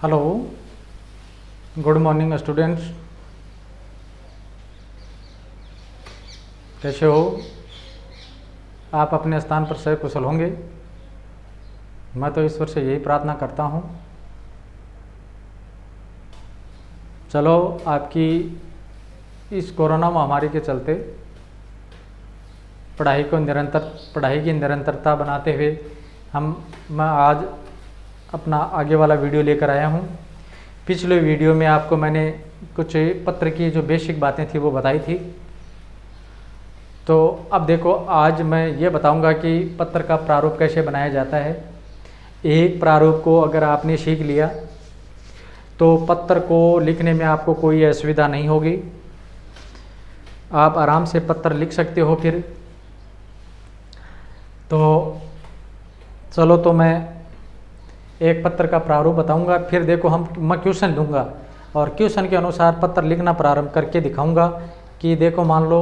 Hello, good morning students. कैसे हो आप? अपने स्थान पर सही कुशल होंगे। मैं तो ईश्वर से यही प्रार्थना करता हूँ। चलो, आपकी इस कोरोना महामारी के चलते पढ़ाई की निरंतरता बनाते हुए मैं आज अपना आगे वाला वीडियो लेकर आया हूँ। पिछले वीडियो में आपको मैंने कुछ पत्र की जो बेसिक बातें थी वो बताई थी। तो अब देखो, आज मैं ये बताऊंगा कि पत्र का प्रारूप कैसे बनाया जाता है। एक प्रारूप को अगर आपने सीख लिया तो पत्र को लिखने में आपको कोई असुविधा नहीं होगी। आप आराम से पत्र लिख सकते हो। फिर तो चलो, तो मैं एक पत्र का प्रारूप बताऊंगा। फिर देखो, मैं क्वेश्चन दूंगा और क्वेश्चन के अनुसार पत्र लिखना प्रारंभ करके दिखाऊंगा कि देखो, मान लो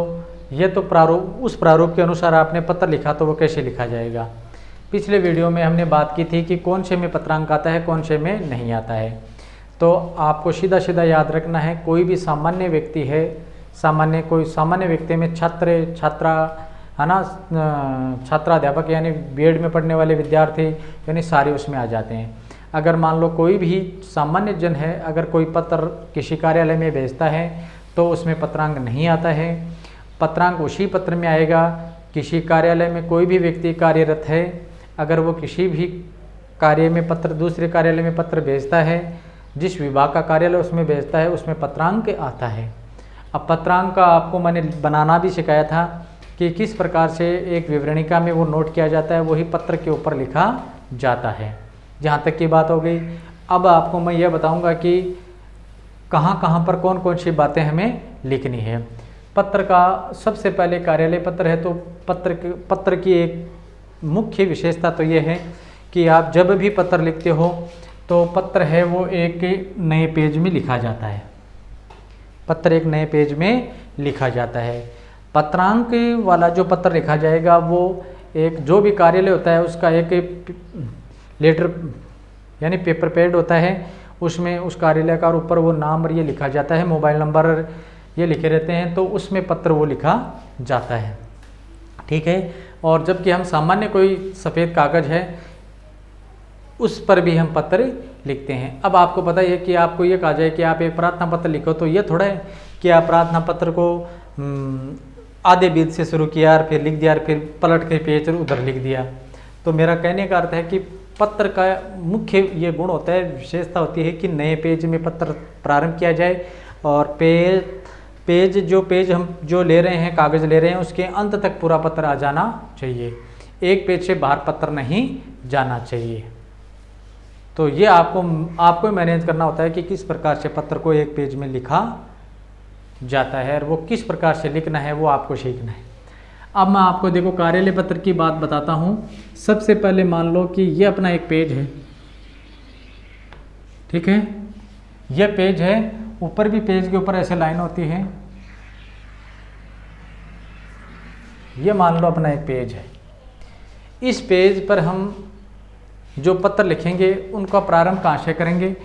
ये तो प्रारूप, उस प्रारूप के अनुसार आपने पत्र लिखा तो वो कैसे लिखा जाएगा। पिछले वीडियो में हमने बात की थी कि कौन से में पत्रांक आता है, कौन से में नहीं आता है। तो आपको सीधा सीधा याद रखना है, कोई भी सामान्य व्यक्ति है, कोई सामान्य व्यक्ति में छात्र छात्रा है ना, छात्राध्यापक यानी बीएड में पढ़ने वाले विद्यार्थी यानी सारे उसमें आ जाते हैं। अगर मान लो कोई भी सामान्य जन है, अगर कोई पत्र किसी कार्यालय में भेजता है तो उसमें पत्रांक नहीं आता है। पत्रांक उसी पत्र में आएगा। किसी कार्यालय में कोई भी व्यक्ति कार्यरत है, अगर वो किसी भी कार्य में पत्र, दूसरे कार्यालय में पत्र भेजता है, जिस विभाग का कार्यालय उसमें भेजता है, उसमें पत्रांक आता है। अब पत्रांक का आपको मैंने बनाना भी सिखाया था कि किस प्रकार से एक विवरणिका में वो नोट किया जाता है, वही पत्र के ऊपर लिखा जाता है। जहाँ तक की बात हो गई। अब आपको मैं ये बताऊंगा कि कहाँ कहाँ पर कौन कौन सी बातें हमें लिखनी है। पत्र का सबसे पहले कार्यालय पत्र है, तो पत्र की एक मुख्य विशेषता तो ये है कि आप जब भी पत्र लिखते हो तो पत्र है वो एक नए पेज में लिखा जाता है। पत्र एक नए पेज में लिखा जाता है। पत्रांक वाला जो पत्र लिखा जाएगा वो एक, जो भी कार्यालय होता है उसका एक लेटर यानी पेपर पैड होता है, उसमें उस कार्यालय का ऊपर वो नाम और ये लिखा जाता है, मोबाइल नंबर ये लिखे रहते हैं, तो उसमें पत्र वो लिखा जाता है। ठीक है। और जबकि हम सामान्य कोई सफ़ेद कागज़ है उस पर भी हम पत्र लिखते हैं। अब आपको पता है कि आपको ये कहा जाए कि आप एक प्रार्थना पत्र लिखो, तो ये थोड़ा है कि आप प्रार्थना पत्र को आधे बीज से शुरू किया और फिर लिख दिया और फिर पलट के पेज उधर लिख दिया। तो मेरा कहने का अर्थ है कि पत्र का मुख्य ये गुण होता है, विशेषता होती है कि नए पेज में पत्र प्रारंभ किया जाए और जो पेज हम जो ले रहे हैं, कागज़ ले रहे हैं, उसके अंत तक पूरा पत्र आ जाना चाहिए। एक पेज से बाहर पत्र नहीं जाना चाहिए। तो ये आपको मैनेज करना होता है कि किस प्रकार से पत्र को एक पेज में लिखा जाता है और वो किस प्रकार से लिखना है वो आपको सीखना है। अब मैं आपको देखो कार्यालय पत्र की बात बताता हूँ। सबसे पहले मान लो कि ये अपना एक पेज है, ठीक है, ये पेज है। ऊपर भी पेज के ऊपर ऐसे लाइन होती है। ये मान लो अपना एक पेज है। इस पेज पर हम जो पत्र लिखेंगे उनका प्रारंभ कहाँ से करेंगे?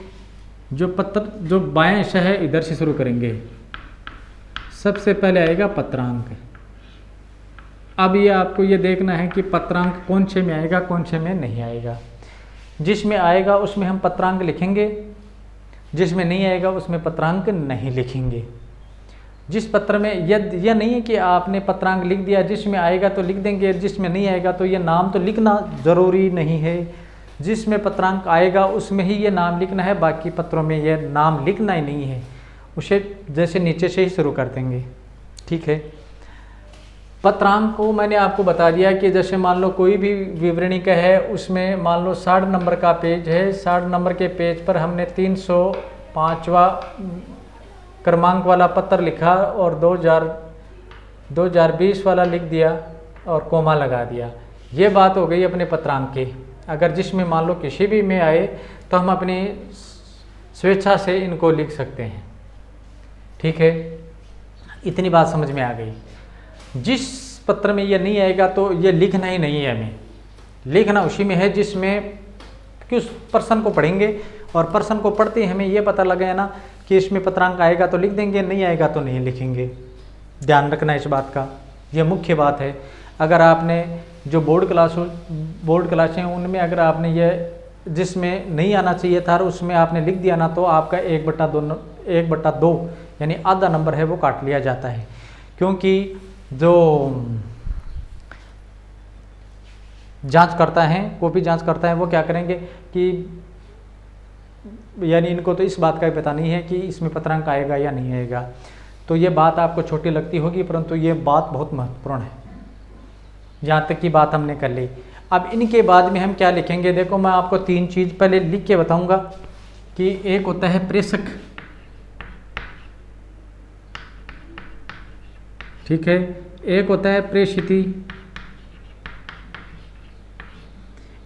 जो बाएं हिस्सा है इधर से शुरू करेंगे। सबसे पहले आएगा पत्रांक। अब ये आपको ये देखना है कि पत्रांक कौन से में आएगा, कौन से में नहीं आएगा। जिसमें आएगा उसमें हम पत्रांक लिखेंगे, जिसमें नहीं आएगा उसमें पत्रांक नहीं लिखेंगे। जिस पत्र में यह नहीं है कि आपने पत्रांक लिख दिया, जिसमें आएगा तो लिख देंगे, जिसमें नहीं आएगा तो ये नाम तो लिखना ज़रूरी नहीं है। जिसमें पत्रांक आएगा उसमें ही ये नाम लिखना है, बाकी पत्रों में ये नाम लिखना ही नहीं है। उसे जैसे नीचे से ही शुरू कर देंगे। ठीक है। पत्रांक को मैंने आपको बता दिया कि जैसे मान लो कोई भी विवरणिका है, उसमें मान लो 60 नंबर का पेज है। 60 नंबर के पेज पर हमने 305वां क्रमांक वाला पत्र लिखा और 2020 वाला लिख दिया और कोमा लगा दिया। ये बात हो गई अपने पत्रांक की। अगर जिसमें मान लो किसी भी में आए तो हम अपनी स्वेच्छा से इनको लिख सकते हैं। ठीक है, इतनी बात समझ में आ गई। जिस पत्र में ये नहीं आएगा तो ये लिखना ही नहीं है। हमें लिखना उसी में है जिसमें कि उस पर्सन को पढ़ेंगे और प्रश्न को पढ़ते ही हमें ये पता लगे ना कि इसमें पत्रांक आएगा तो लिख देंगे, नहीं आएगा तो नहीं लिखेंगे। ध्यान रखना इस बात का, ये मुख्य बात है। अगर आपने जो बोर्ड क्लासें हैं उनमें अगर आपने ये जिसमें नहीं आना चाहिए था और उसमें आपने लिख दिया ना, तो आपका 1/2 यानी आधा नंबर है वो काट लिया जाता है। क्योंकि जो जांच करता है, कॉपी जांच करता है, वो क्या करेंगे कि यानी इनको तो इस बात का भी पता नहीं है कि इसमें पत्रांक आएगा या नहीं आएगा। तो ये बात आपको छोटी लगती होगी, परंतु ये बात बहुत महत्वपूर्ण है। यहाँ तक की बात हमने कर ली। अब इनके बाद में हम क्या लिखेंगे, देखो मैं आपको 3 चीज़ पहले लिख के बताऊंगा कि एक होता है प्रेषक, ठीक है, एक होता है प्रेषिती,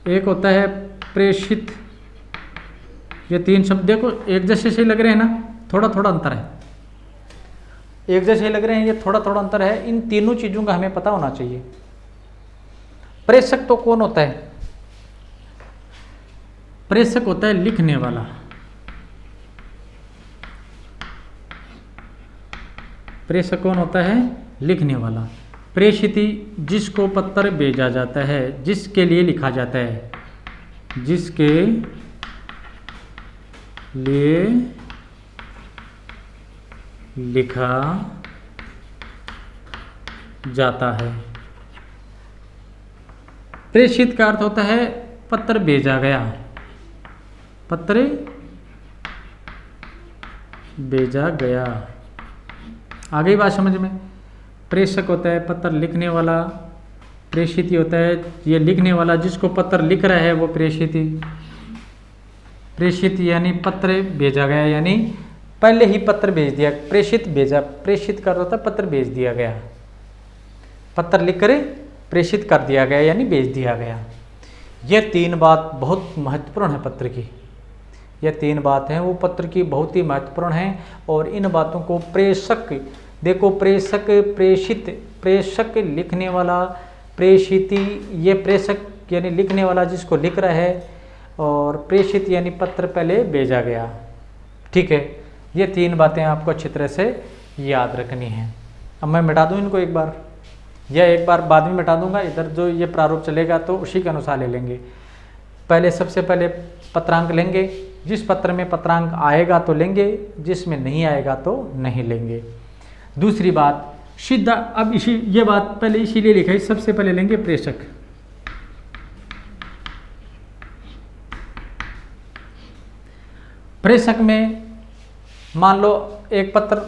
एक होता है प्रेषित। ये 3 शब्द देखो एक जैसे से लग रहे हैं ना, थोड़ा थोड़ा अंतर है, एक जैसे लग रहे हैं, ये थोड़ा थोड़ा अंतर है। इन तीनों चीज़ों का हमें पता होना चाहिए। प्रेषक तो कौन होता है? प्रेषक होता है लिखने वाला। प्रेषक कौन होता है? लिखने वाला। प्रेषिती जिसको पत्र भेजा जाता है, जिसके लिए लिखा जाता है, जिसके लिए लिखा जाता है। प्रेषित का अर्थ होता है पत्र भेजा गया, पत्र भेजा गया। आ गई बात समझ में? प्रेषक होता है पत्र लिखने वाला, प्रेषित होता है ये लिखने वाला, जिसको पत्र लिख रहा है वो प्रेषित। प्रेषित यानी पत्र भेजा गया, यानी पहले ही पत्र भेज दिया। प्रेषित भेजा, प्रेषित कर होता है पत्र भेज दिया गया, पत्र लिख कर प्रेषित कर दिया गया यानी भेज दिया गया। ये 3 बात बहुत महत्वपूर्ण है पत्र की। ये 3 बात हैं वो पत्र की बहुत ही महत्वपूर्ण हैं। और इन बातों को प्रेषक, देखो प्रेषक, प्रेषित, प्रेषक लिखने वाला, प्रेषिती ये प्रेषक यानी लिखने वाला जिसको लिख रहा है, और प्रेषित यानी पत्र पहले भेजा गया। ठीक है, ये 3 बातें आपको अच्छी तरह से याद रखनी है। अब मैं मिटा दूँ इनको एक बार, या एक बार बाद में मिटा दूंगा। इधर जो ये प्रारूप चलेगा तो उसी के अनुसार ले लेंगे। पहले सबसे पहले पत्रांक लेंगे, जिस पत्र में पत्रांक आएगा तो लेंगे, जिसमें नहीं आएगा तो नहीं लेंगे। दूसरी बात सीधा, अब इसी ये बात पहले इसीलिए लिखा है, सबसे पहले लेंगे प्रेषक। प्रेषक में मान लो एक पत्र,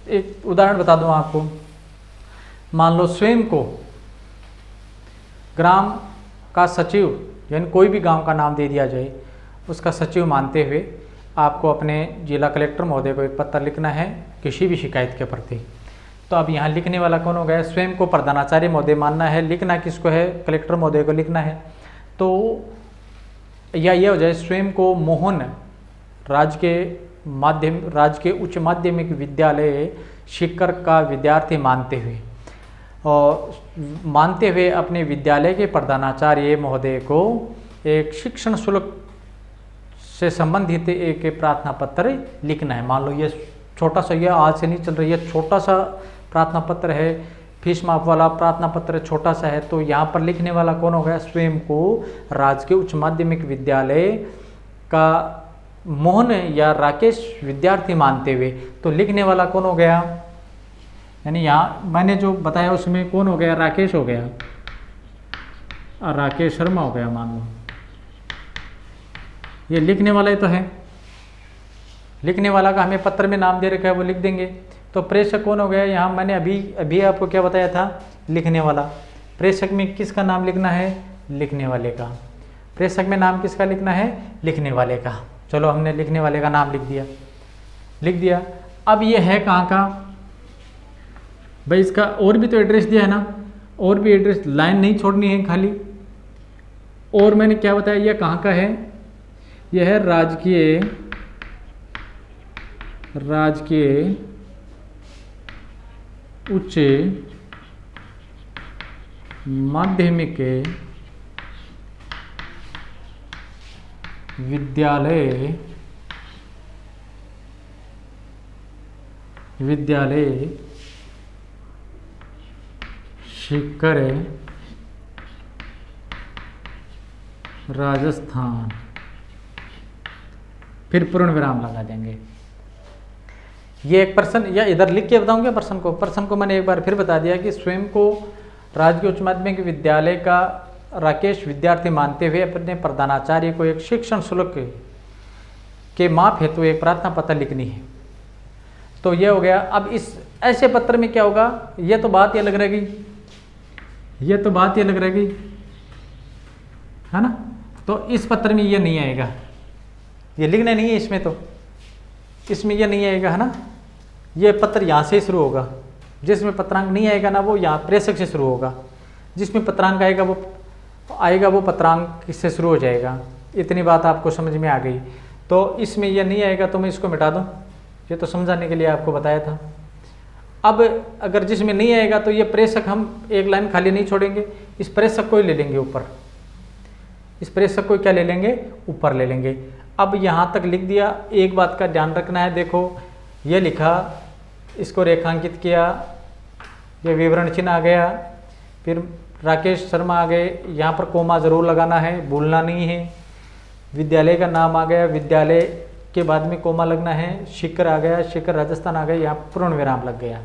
एक उदाहरण बता दूं आपको। मान लो स्वयं को ग्राम का सचिव, यानी कोई भी गांव का नाम दे दिया जाए, उसका सचिव मानते हुए आपको अपने जिला कलेक्टर महोदय को एक पत्र लिखना है किसी भी शिकायत के प्रति। तो अब यहाँ लिखने वाला कौन हो गया? स्वयं को प्रधानाचार्य महोदय मानना है, लिखना किसको है? कलेक्टर महोदय को लिखना है। तो या ये हो जाए स्वयं को मोहन राजकीय उच्च माध्यमिक विद्यालय शिकर का विद्यार्थी मानते हुए, और मानते हुए अपने विद्यालय के प्रधानाचार्य महोदय को एक शिक्षण शुल्क से संबंधित एक प्रार्थना पत्र लिखना है। मान लो ये छोटा सा, ये आज से नहीं चल रही है, छोटा सा प्रार्थना पत्र है, फीस माफ वाला प्रार्थना पत्र छोटा सा है। तो यहाँ पर लिखने वाला कौन हो गया? स्वयं को राजकीय उच्च माध्यमिक विद्यालय का मोहन या राकेश विद्यार्थी मानते हुए, तो लिखने वाला कौन हो गया? यानी यहाँ मैंने जो बताया उसमें कौन हो गया? राकेश हो गया, और राकेश शर्मा हो गया मान लो। ये लिखने वाला ही तो है, लिखने वाला का हमें पत्र में नाम दे रखा है, वो लिख देंगे। तो प्रेषक कौन हो गया? यहाँ मैंने अभी आपको क्या बताया था? लिखने वाला। प्रेषक में किसका नाम लिखना है? लिखने वाले का। प्रेषक में नाम किसका लिखना है? लिखने वाले का। चलो हमने लिखने वाले का नाम लिख दिया। अब ये है कहाँ का भाई? इसका और भी तो एड्रेस दिया है ना, और भी एड्रेस, लाइन नहीं छोड़नी है खाली। और मैंने क्या बताया, यह कहाँ का है? यह है राजकीय उच्च माध्यमिक विद्यालय विद्यालय सीकर राजस्थान, फिर पूर्ण विराम लगा देंगे। ये एक पर्सन, या इधर लिख के बताऊंगा पर्सन को मैंने एक बार फिर बता दिया कि स्वयं को राजकीय उच्च माध्यमिक विद्यालय का राकेश विद्यार्थी मानते हुए अपने प्रधानाचार्य को एक शिक्षण शुल्क के माप हेतु एक प्रार्थना पत्र लिखनी है। तो ये हो गया। अब इस ऐसे पत्र में क्या होगा, ये तो बात ये अलग रहेगी, ये तो बात ये अलग रहेगी, है ना। तो इस पत्र में ये नहीं आएगा, ये लिखना नहीं है इसमें, तो इसमें ये नहीं आएगा, है ना। ये पत्र यहाँ से शुरू होगा, जिसमें पत्रांक नहीं आएगा ना वो यहाँ प्रेषक से शुरू होगा, जिसमें पत्रांक आएगा वो पत्रांक से शुरू हो जाएगा। इतनी बात आपको समझ में आ गई। तो इसमें यह नहीं आएगा तो मैं इसको मिटा दूँ, ये तो समझाने के लिए आपको बताया था। अब अगर जिसमें नहीं आएगा तो ये प्रेषक हम एक लाइन खाली नहीं छोड़ेंगे, इस प्रेषक को ही ले लेंगे ऊपर, इस प्रेषक को क्या ले लेंगे, ऊपर ले लेंगे। अब यहाँ तक लिख दिया। एक बात का ध्यान रखना है, देखो ये लिखा, इसको रेखांकित किया, ये विवरण चिन्ह आ गया, फिर राकेश शर्मा आ गए, यहाँ पर कोमा ज़रूर लगाना है, भूलना नहीं है। विद्यालय का नाम आ गया, विद्यालय के बाद में कोमा लगना है, शिखर आ गया, शिखर राजस्थान आ गया, यहाँ पूर्ण विराम लग गया।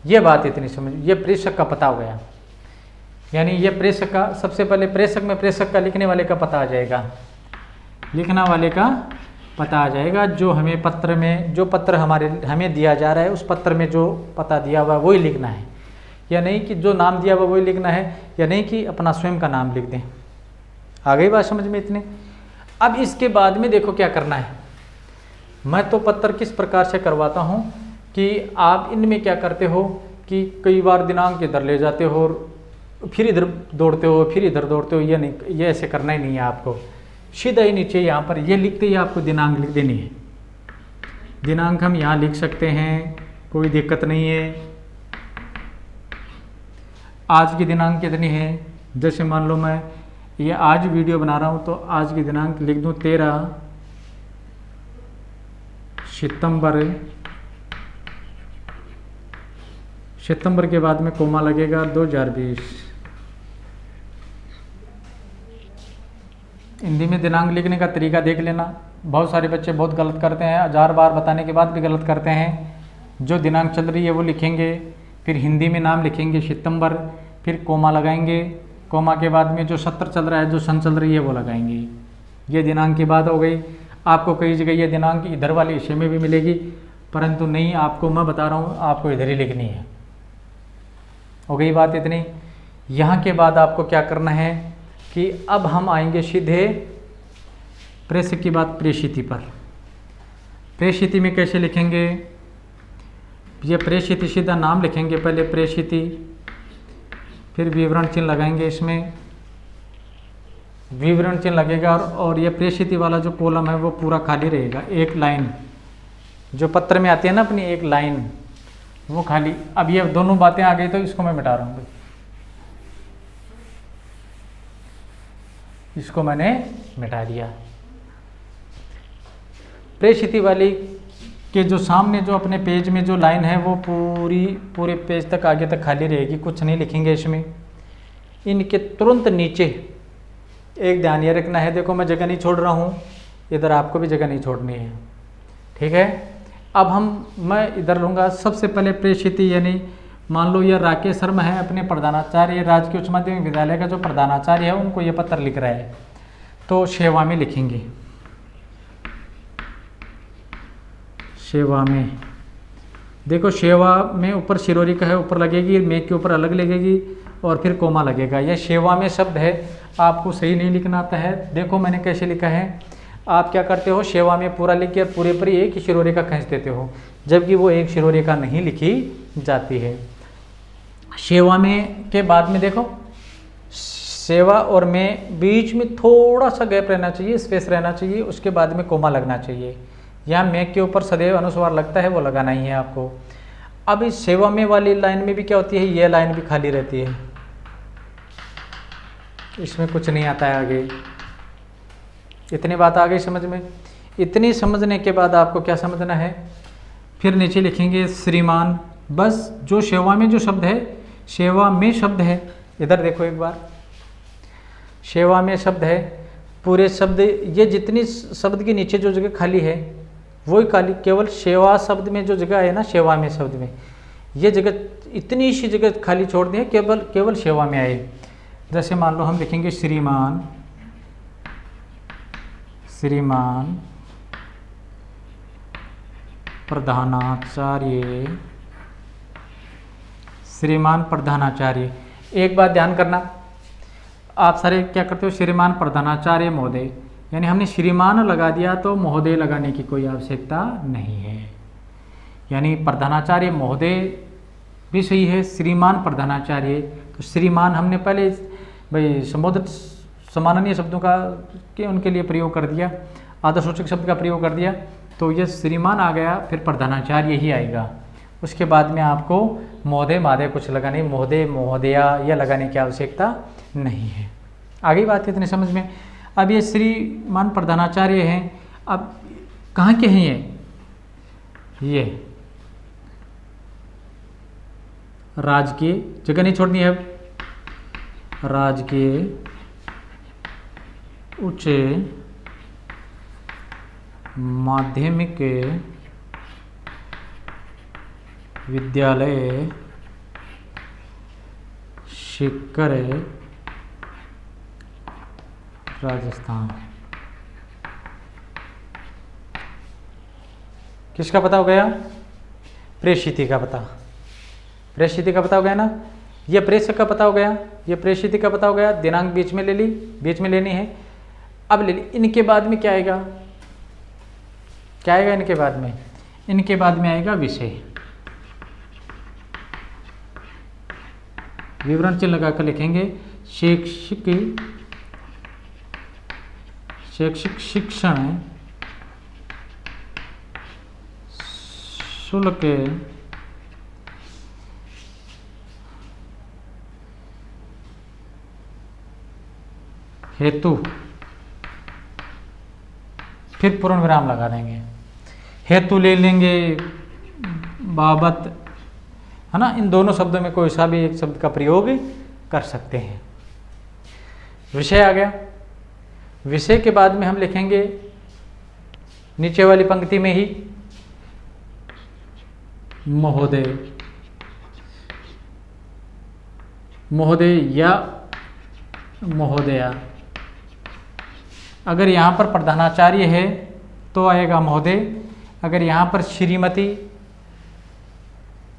ये बात इतनी समझ, ये प्रेषक का पता हो गया। यानी ये प्रेषक का, सबसे पहले प्रेषक में प्रेषक का लिखने वाले का पता आ जाएगा, लिखना वाले का पता आ जाएगा। जो हमें पत्र में, जो पत्र हमें दिया जा रहा है उस पत्र में जो पता दिया हुआ है वही लिखना है, या नहीं कि जो नाम दिया हुआ वही लिखना है, या नहीं कि अपना स्वयं का नाम लिख दें। आ गई बात समझ में इतने। अब इसके बाद में देखो क्या करना है। मैं तो पत्र किस प्रकार से करवाता हूँ कि आप इनमें क्या करते हो कि कई बार दिनांक इधर ले जाते हो और फिर इधर दौड़ते हो, फिर इधर दौड़ते हो। ये नहीं, ये ऐसे करना ही नहीं है आपको। सीधा ही नीचे यहाँ पर ये लिखते ही आपको दिनांक लिख देनी है। दिनांक हम यहाँ लिख सकते हैं, कोई दिक्कत नहीं है। आज की दिनांक कितनी है, जैसे मान लो मैं ये आज वीडियो बना रहा हूँ तो आज की दिनांक लिख दूँ 13 सितंबर के बाद में कोमा लगेगा 2020। हिंदी में दिनांक लिखने का तरीका देख लेना। बहुत सारे बच्चे बहुत गलत करते हैं, 1000 बार बताने के बाद भी गलत करते हैं। जो दिनांक चल रही है वो लिखेंगे, फिर हिंदी में नाम लिखेंगे सितंबर, फिर कोमा लगाएंगे, कोमा के बाद में जो सत्र चल रहा है, जो सन चल रही है वो लगाएंगे। ये दिनांक की बात हो गई। आपको कई जगह ये दिनांक इधर वाले हिस्से में भी मिलेगी, परंतु नहीं, आपको मैं बता रहा हूँ आपको इधर ही लिखनी है। हो गई बात इतनी। यहाँ के बाद आपको क्या करना है कि अब हम आएंगे सीधे प्रेषक की बात, प्रेषिति पर। प्रेषिति में कैसे लिखेंगे, ये प्रेषिति सीधा नाम लिखेंगे पहले प्रेषिति, फिर विवरण चिन्ह लगाएंगे, इसमें विवरण चिन्ह लगेगा और ये प्रेषिति वाला जो कॉलम है वो पूरा खाली रहेगा। एक लाइन जो पत्र में आती है ना अपनी, एक लाइन वो खाली। अब ये दोनों बातें आ गई तो इसको मैं मिटा रहा हूँ, इसको मैंने मिटा दिया। प्रेषिति वाली के जो सामने जो अपने पेज में जो लाइन है वो पूरे पेज तक आगे तक खाली रहेगी, कुछ नहीं लिखेंगे इसमें। इनके तुरंत नीचे एक ध्यान ये रखना है, देखो मैं जगह नहीं छोड़ रहा हूँ, इधर आपको भी जगह नहीं छोड़नी है, ठीक है। अब मैं इधर लूँगा सबसे पहले प्रेषिति, यानी मान लो ये राकेश शर्मा है, अपने प्रधानाचार्य राजकीय उच्च माध्यमिक विद्यालय का जो प्रधानाचार्य है उनको ये पत्र लिख रहा है, तो सेवा में लिखेंगे। सेवा में देखो, सेवा में ऊपर शिरोरी का है, ऊपर लगेगी, में के ऊपर अलग लगेगी और फिर कोमा लगेगा। यह सेवा में शब्द है, आपको सही नहीं लिखना आता है। देखो मैंने कैसे लिखा है, आप क्या करते हो, सेवा में पूरा लिख के पूरे पर एक ही शिरोरेखा खींच देते हो, जबकि वो एक शिरोरेखा नहीं लिखी जाती है। सेवा में के बाद में देखो, सेवा और में बीच में थोड़ा सा गैप रहना चाहिए, स्पेस रहना चाहिए, उसके बाद में कोमा लगना चाहिए। यहाँ में के ऊपर सदैव अनुस्वार लगता है, वो लगाना ही है आपको। अब इस सेवा में वाली लाइन में भी क्या होती है, ये लाइन भी खाली रहती है, इसमें कुछ नहीं आता है आगे। इतनी बात आ गई समझ में। इतनी समझने के बाद आपको क्या समझना है, फिर नीचे लिखेंगे श्रीमान। बस जो सेवा में जो शब्द है, सेवा में शब्द है, इधर देखो एक बार, सेवा में शब्द है, पूरे शब्द ये जितनी शब्द के नीचे जो जगह खाली है वही खाली, केवल सेवा शब्द में जो जगह है ना, सेवा में शब्द में ये जगह, इतनी सी जगह खाली छोड़ दी है, केवल सेवा में आए। जैसे मान लो हम लिखेंगे श्रीमान, श्रीमान प्रधानाचार्य, श्रीमान प्रधानाचार्य। एक बात ध्यान करना, आप सारे क्या करते हो, श्रीमान प्रधानाचार्य महोदय, यानी हमने श्रीमान लगा दिया तो महोदय लगाने की कोई आवश्यकता नहीं है। यानी प्रधानाचार्य महोदय भी सही है, श्रीमान प्रधानाचार्य, तो श्रीमान हमने पहले भाई संबोधित सम्माननीय शब्दों का के उनके लिए प्रयोग कर दिया, आदर्शसूचक शब्द का प्रयोग कर दिया, तो ये श्रीमान आ गया, फिर प्रधानाचार्य ही आएगा। उसके बाद में आपको महोदय मादय कुछ लगाने, महोदय महोदया यह लगाने की आवश्यकता नहीं है। आगे बात इतने समझ में। अब ये श्रीमान प्रधानाचार्य हैं, अब कहाँ के हैं ये राजकीय, जगह नहीं छोड़नी है, राजकीय उच्च माध्यमिक विद्यालय सीकर राजस्थान। किसका पता हो गया, प्रेषित का पता, प्रेषित का पता हो गया ना, ये प्रेषक का पता हो गया, ये प्रेषित का पता हो गया, दिनांक बीच में ले ली, बीच में लेनी है। अब ले ली, इनके बाद में क्या आएगा, क्या आएगा इनके बाद में, इनके बाद में आएगा विषय, विवरण चिन्ह लगाकर लिखेंगे शैक्षिक, शैक्षिक शिक्षण शुल्क हेतु, फिर पूर्ण विराम लगा देंगे, हेतु ले लेंगे, बाबत, है ना, इन दोनों शब्दों में कोई सा भी एक शब्द का प्रयोग कर सकते हैं। विषय आ गया, विषय के बाद में हम लिखेंगे नीचे वाली पंक्ति में ही महोदय, महोदय या महोदया। अगर यहाँ पर प्रधानाचार्य है तो आएगा महोदय, अगर यहाँ पर श्रीमती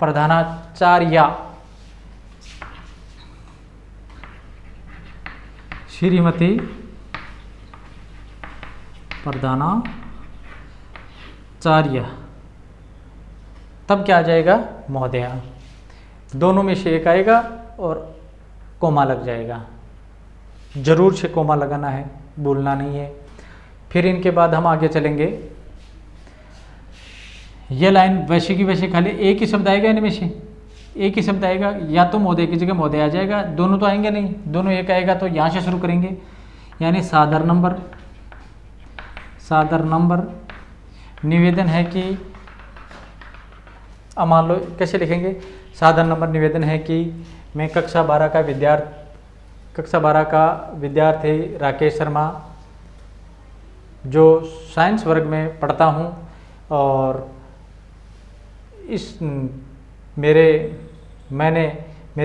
प्रधानाचार्या, श्रीमती प्रधानाचार्य, तब क्या आ जाएगा, महोदया। दोनों में से एक आएगा और कोमा लग जाएगा, जरूर से कोमा लगाना है, भूलना नहीं है। फिर इनके बाद हम आगे चलेंगे, ये लाइन वैसे की वैसे खाली एक ही शब्द आएगा, इनमें से एक ही शब्द आएगा, या तो महोदय की जगह महोदय आ जाएगा, दोनों तो आएंगे नहीं, दोनों एक आएगा, तो यहाँ से शुरू करेंगे, यानी साधारण नंबर, साधारण नंबर निवेदन है कि, अब मान लो कैसे लिखेंगे, साधारण नंबर निवेदन है कि मैं कक्षा 12 का विद्यार्थी राकेश शर्मा, जो साइंस वर्ग में पढ़ता हूँ, और इस मेरे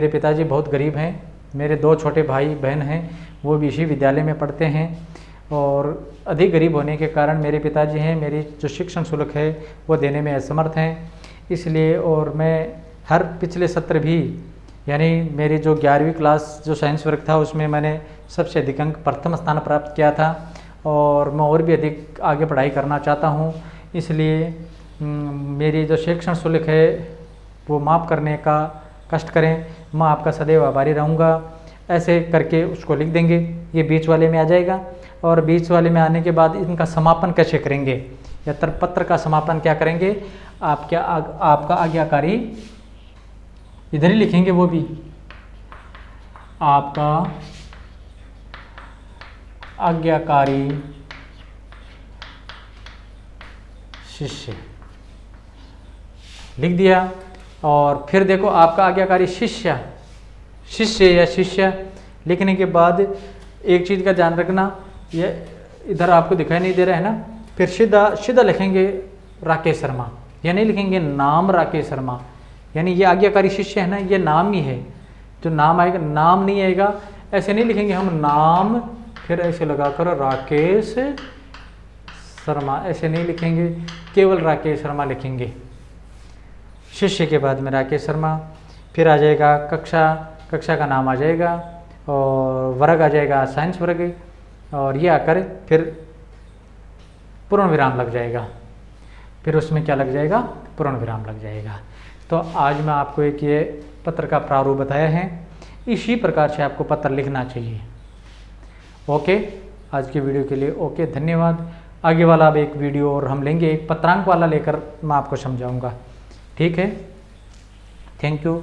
पिताजी बहुत गरीब हैं, मेरे 2 छोटे भाई बहन हैं, वो भी इसी विद्यालय में पढ़ते हैं, और अधिक गरीब होने के कारण मेरे पिताजी हैं, मेरी जो शिक्षण शुल्क है वो देने में असमर्थ हैं, इसलिए, और मैं हर पिछले सत्र भी, यानी मेरी जो 11वीं क्लास जो साइंस वर्ग था उसमें मैंने सबसे अधिक अंक प्रथम स्थान प्राप्त किया था, और मैं और भी अधिक आगे पढ़ाई करना चाहता हूँ, इसलिए मेरी जो शिक्षण शुल्क है वो माफ़ करने का कष्ट करें, मैं आपका सदैव आभारी रहूँगा। ऐसे करके उसको लिख देंगे, ये बीच वाले में आ जाएगा। और बीच वाले में आने के बाद इनका समापन कैसे करेंगे, या पत्र का समापन क्या करेंगे, आपका आज्ञाकारी इधर ही लिखेंगे, वो भी आपका आज्ञाकारी शिष्य, लिख दिया। और फिर देखो आपका आज्ञाकारी शिष्य, शिष्य या शिष्य लिखने के बाद एक चीज़ का ध्यान रखना, ये इधर आपको दिखाई नहीं दे रहा है ना, फिर सीधा सीधा लिखेंगे राकेश शर्मा, ये नहीं लिखेंगे नाम राकेश शर्मा, यानी ये आज्ञाकारी शिष्य है ना, ये नाम ही है, जो नाम आएगा नाम नहीं आएगा, ऐसे नहीं लिखेंगे हम नाम फिर ऐसे लगा कर राकेश शर्मा, ऐसे नहीं लिखेंगे, केवल राकेश शर्मा लिखेंगे। शिष्य के बाद में राकेश शर्मा, फिर आ जाएगा कक्षा का नाम आ जाएगा, और वर्ग आ जाएगा साइंस वर्ग, और ये आकर फिर पूर्ण विराम लग जाएगा, फिर उसमें क्या लग जाएगा, पूर्ण विराम लग जाएगा। तो आज मैं आपको एक ये पत्र का प्रारूप बताया है, इसी प्रकार से आपको पत्र लिखना चाहिए। ओके, आज की वीडियो के लिए ओके, धन्यवाद। आगे वाला अब एक वीडियो और हम लेंगे, एक पत्रांक वाला लेकर मैं आपको समझाऊंगा। ठीक है, थैंक यू।